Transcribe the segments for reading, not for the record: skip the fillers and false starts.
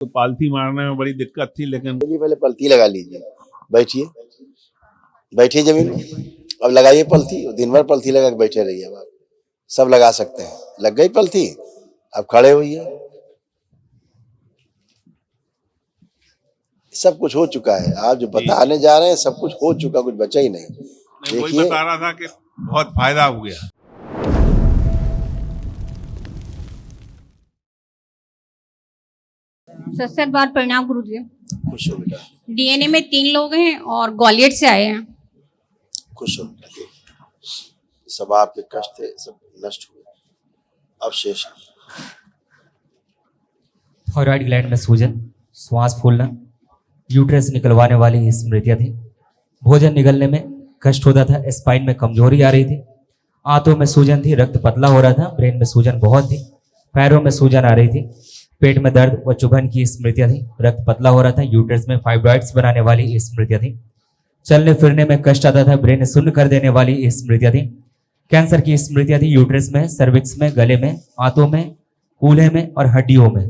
तो पालथी मारने में बड़ी दिक्कत थी, लेकिन चलिए पहले पलथी लगा लीजिए, बैठिए बैठिए जमीन में, अब लगाइए पलथी, दिन भर पलथी लगा के बैठे रहिए। अब आप सब लगा सकते हैं, लग गई पलथी, अब खड़े होइए। सब कुछ हो चुका है, आप जो बताने जा रहे हैं सब कुछ हो चुका, कुछ बचा ही नहीं। मैं वही बता रहा था कि बहुत फायदा हो गया। सत बार प्रणाम गुरु जी। खुश हो बेटा, डीएनए में 3 लोग हैं और ग्वालियर से आए हैं। खुश हो बेटा, सब आपके कष्ट थे, सब नष्ट हुए, अब शेष थायराइड ग्लैंड में सूजन, श्वास फूलना, यूट्रस निकलवाने वाली स्मृतियां थी। भोजन निगलने में कष्ट होता था, स्पाइन में कमजोरी आ रही थी, आंतों में सूजन थी, रक्त पतला हो रहा था, ब्रेन में सूजन बहुत थी, पैरों में सूजन आ रही थी, पेट में दर्द व चुभन की स्मृतियां थी, रक्त पतला हो रहा था, यूट्रस में फाइब्रॉइड्स बनाने वाली स्मृतियां थी, चलने फिरने में कष्ट आता था, ब्रेन शून्य कर देने वाली स्मृतियां थी, कैंसर की स्मृतियां थी, यूट्रस में, सर्विक्स में, गले में, आंतों में, कूल्हे में और हड्डियों में।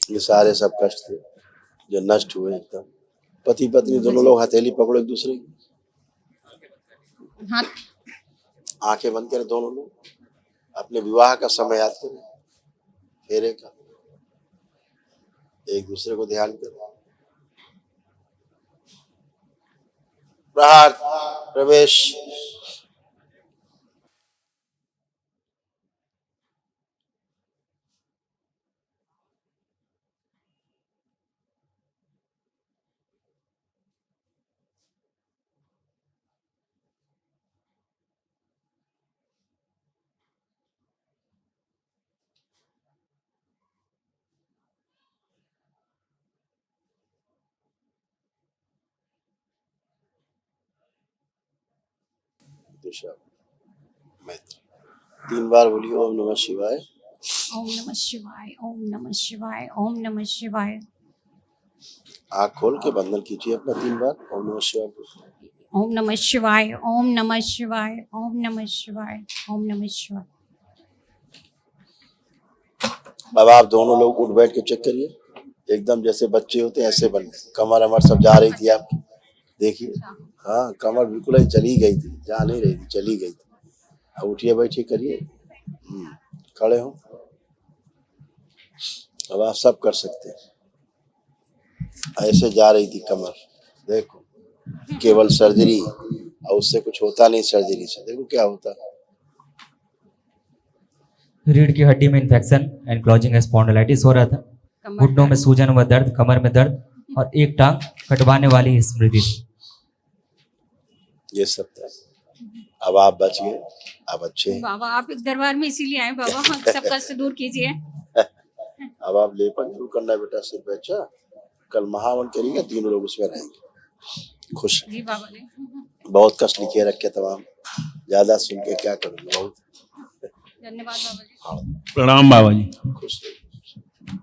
ये सारे सब कष्ट थे जो नष्ट हुए एकदम। पति पत्नी दोनों लोग हथेली पकड़ो एक दूसरे की, हाँ, आंखें बंद करें दोनों लोग, अपने विवाह का समय याद करें, फेरे का, एक दूसरे को ध्यान करें। प्रहार प्रवेश। दिशा मैत्री 3 बार बोलिए ओम नमः शिवाय। ओम नमः शिवाय, ओम नमः शिवाय, ओम नमः शिवाय। आँख खोल के बंधन कीजिए अपना 3 बार ओम नमः शिवाय। ओम नमः शिवाय, ओम नमः शिवाय, ओम नमः शिवाय, ओम नमः शिवाय। अब आप दोनों लोग उठ बैठ के चेक करिए, एकदम जैसे बच्चे होते हैं ऐसे बन गए। कमर अमर सब जा रही थी आपकी, देखिए, हाँ कमर बिल्कुल ही चली गई थी, जा नहीं रही थी, चली गई थी। अब उठिए बैठिए करिए, खड़े हो, अब आप सब कर सकते हैं। ऐसे जा रही थी कमर, देखो, केवल सर्जरी, और उससे कुछ होता नहीं, सर्जरी से देखो क्या होता। रीढ़ की हड्डी में इन्फेक्शन, एनक्लोजिंग स्पॉन्डिलाइटिस हो रहा था, घुटनों में सूजन व दर्द, कमर में दर्द और एक टांग कटवाने वाली स्मृति थी। ये सब था, अब आप बच गए, अब अच्छे हैं। बाबा आप इस दरबार में इसीलिए आए बाबा, सब कष्ट दूर कीजिए। अब आप लेपन शुरू करना है बेटा सिर पे। अच्छा, कल महावन करिएगा, 3 लोग उसमें रहेंगे। खुश जी बाबा जी। बहुत कष्ट लिखे रखे तमाम, ज्यादा सुन के क्या करूँगी, बहुत धन्यवाद बाबा जी। प्रणाम बाबा जी। खुश रहिए,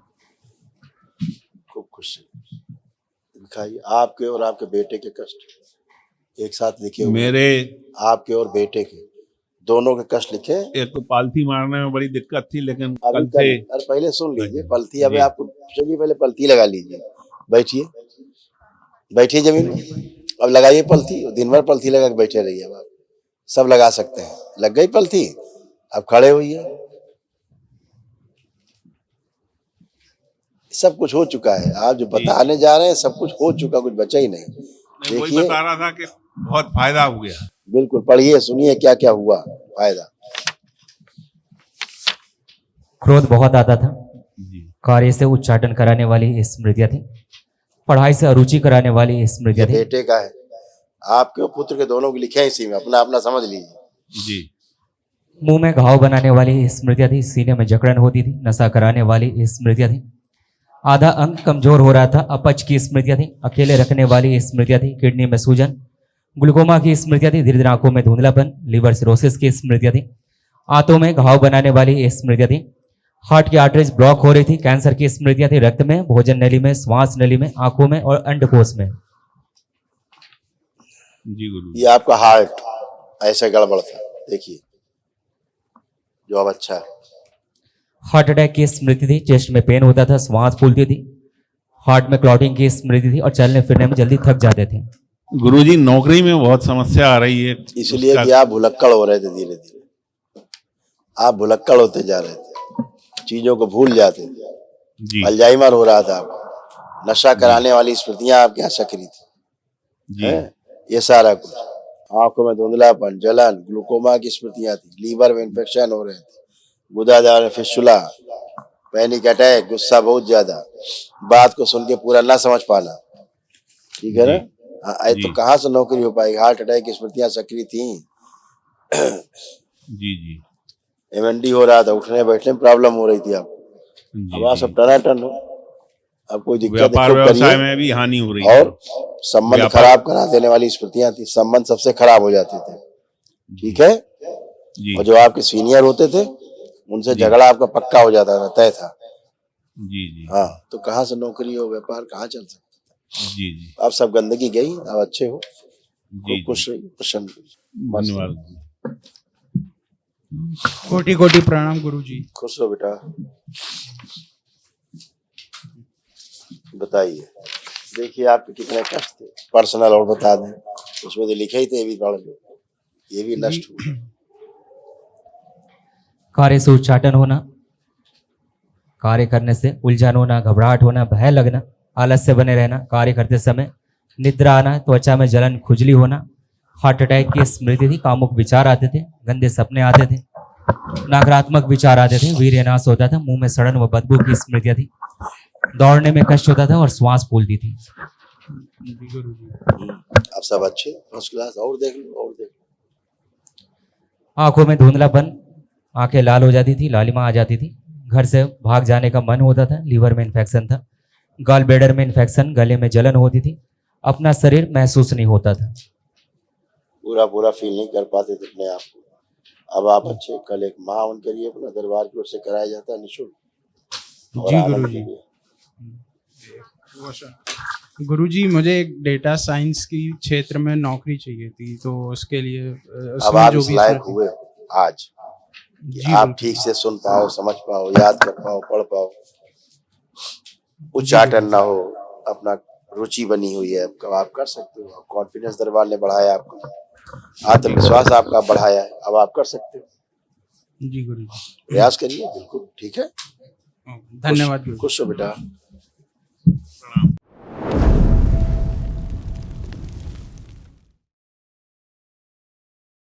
खूब खुश रहिए। दिखाइए आपके और आपके बेटे के कष्ट एक साथ लिखे हुए, मेरे आपके और बेटे के दोनों के कष्ट लिखे। एक तो पालथी मारने में बड़ी दिक्कत थी, लेकिन अभी कल से अरे पहले सुन लीजिए पलथी, अभी आपको चलिए पहले पलथी लगा लीजिए, बैठिए बैठिए जमीन में, अब लगाइए पलथी, दिन भर पलथी लगा के बैठे रहिए। अब आप सब लगा सकते हैं, लग गई पलथी, अब खड़े होइए। सब कुछ हो चुका है, आप जो बताने जा रहे हैं सब कुछ हो चुका, कुछ बचा ही नहीं। मैं वही बता रहा था कि बहुत फायदा हो गया। बिल्कुल, पढ़िए सुनिए क्या क्या हुआ फायदा। क्रोध बहुत आता था, कार्य से उच्चाटन कराने वाली स्मृतियां थी, पढ़ाई से अरुचि कराने वाली स्मृतियां थी। बेटे का है, आपके और पुत्र के दोनों की लिखे हैं इसी में, अपना अपना समझ लीजिए। जी। मुंह में घाव बनाने वाली स्मृतियां थी, सीने में जकड़न होती थी, नशा कराने वाली स्मृतियां थी, आधा अंग कमजोर हो रहा था, अपच की स्मृतियां थी, अकेले रखने वाली स्मृतियां थी, किडनी में सूजन, ग्लूकोमा की स्मृतियां थी, धीरे धीरे आंखों में धुंधलापन, लिवर सिरोसिस की स्मृतियां थी, आंतों में घाव बनाने वाली स्मृतियां थी, हार्ट की आर्टरीज ब्लॉक हो रही थी, कैंसर की स्मृतियां थी, रक्त में, भोजन नली में, श्वास नली में, आंखों में और अंडकोश में। जी गुरु। ये आपका हार्ट ऐसे गड़बड़ था, देखिए जो अब अच्छा है। हार्ट अटैक की स्मृति थी, चेस्ट में पेन होता था, श्वास फूलती थी, हार्ट में क्लॉटिंग की स्मृति थी और चलने फिरने में जल्दी थक जाते थे। गुरुजी नौकरी में बहुत समस्या आ रही है, इसलिए उसका- कि आप भुलक्कड़ हो रहे थे, धीरे धीरे आप भुलक्कड़ होते जा रहे थे, चीजों को भूल जाते थे, जी अल्जाइमर हो रहा था आपको, नशा कराने वाली स्मृतियां आपके यहाँ सक्रिय थी, जी हैं? ये सारा कुछ, आंखों में धुंधलापन, जलन, ग्लूकोमा की स्मृतियां थी, लीवर में इन्फेक्शन हो रहे थे, गुदादार में फिस्टुला, पैनिक अटैक, गुस्सा बहुत ज्यादा, बात को सुन के पूरा ना समझ पाना, ठीक है ना। हाँ, जी। तो कहाँ से नौकरी हो पाएगी, हार्ट अटैक की स्मृतियां सक्रिय थी, जी जी एमएनडी हो रहा था, उठने बैठने में प्रॉब्लम हो रही थी आपको, जी अब आप सब टनाटन हो, अब कोई दिक्कत व्यापार नहीं, व्यवसाय करिए। में भी हानि हो रही है। और संबंध व्यापार- खराब करा देने वाली स्मृतियां थी, संबंध सबसे खराब हो जाते थे, ठीक है। जी और जो आपके सीनियर होते थे उनसे झगड़ा आपका पक्का हो जाता था, तय था। जी जी हाँ, तो कहाँ से नौकरी हो, व्यापार कहाँ चल सकता। जी जी अब सब गंदगी गई, अब अच्छे हो, जी खुश रहिए, प्रसन्न रहिए, धन्यवाद। कोटि कोटि प्रणाम गुरुजी। खुश रहो बेटा। बताइए, देखिए आपके कितने कष्ट थे, पर्सनल और बता दें, उसमें तो लिखे ही थे, ये भी पढ़ लो, ये भी नष्ट हुआ। कार्य से उच्चाटन होना, कार्य करने से उलझन होना, घबराहट होना, भय लगना, आलस्य बने रहना, कार्य करते समय निद्रा आना, त्वचा में जलन, खुजली होना, हार्ट अटैक की स्मृति थी, कामुक विचार आते थे, गंदे सपने आते थे, नकारात्मक विचार आते थे, वीर्यनाश होता था, मुंह में सड़न व बदबू की स्मृतियां थी, दौड़ने में कष्ट होता था और श्वास फूलती थी। जी गुरुजी। अब सब अच्छे, फर्स्ट क्लास, और देख लो, और देख लो। आंखों में धुंधलापन, आंखें लाल हो जाती थी, लालिमा आ जाती थी, घर से भाग जाने का मन होता था, लीवर में इन्फेक्शन था, गॉल ब्लैडर में इन्फेक्शन, गले में जलन होती थी, अपना शरीर महसूस नहीं होता था। पूरा पूरा फील नहीं कर पाते थे अपने आप को। अब आप अच्छे, कल एक महावन करिए, अपना दरबार की ओर से कराया जाता है निःशुल्क, और जी आनंद गुरुजी। लीजिए। गुरुजी मुझे एक डेटा साइंस की क्षेत्र में नौकरी चाहिए थी, तो उसके लिए अब उसमें आप जो इस भी लायक स्मृति- हुए हो आज कि जी आप गुरुजी। ठीक से सुन पाओ, समझ पाओ, याद कर पाओ, पढ़ पाओ, उच्चाटन ना हो, अपना रुचि बनी हुई है, अब आप कर सकते हो। कॉन्फिडेंस दरबार ने बढ़ाया आपका, आत्मविश्वास आपका बढ़ाया है, अब आप कर सकते हो। जी गुरुजी। प्रयास करिए, बिल्कुल ठीक है। धन्यवाद गुरुजी। खुश हो बेटा।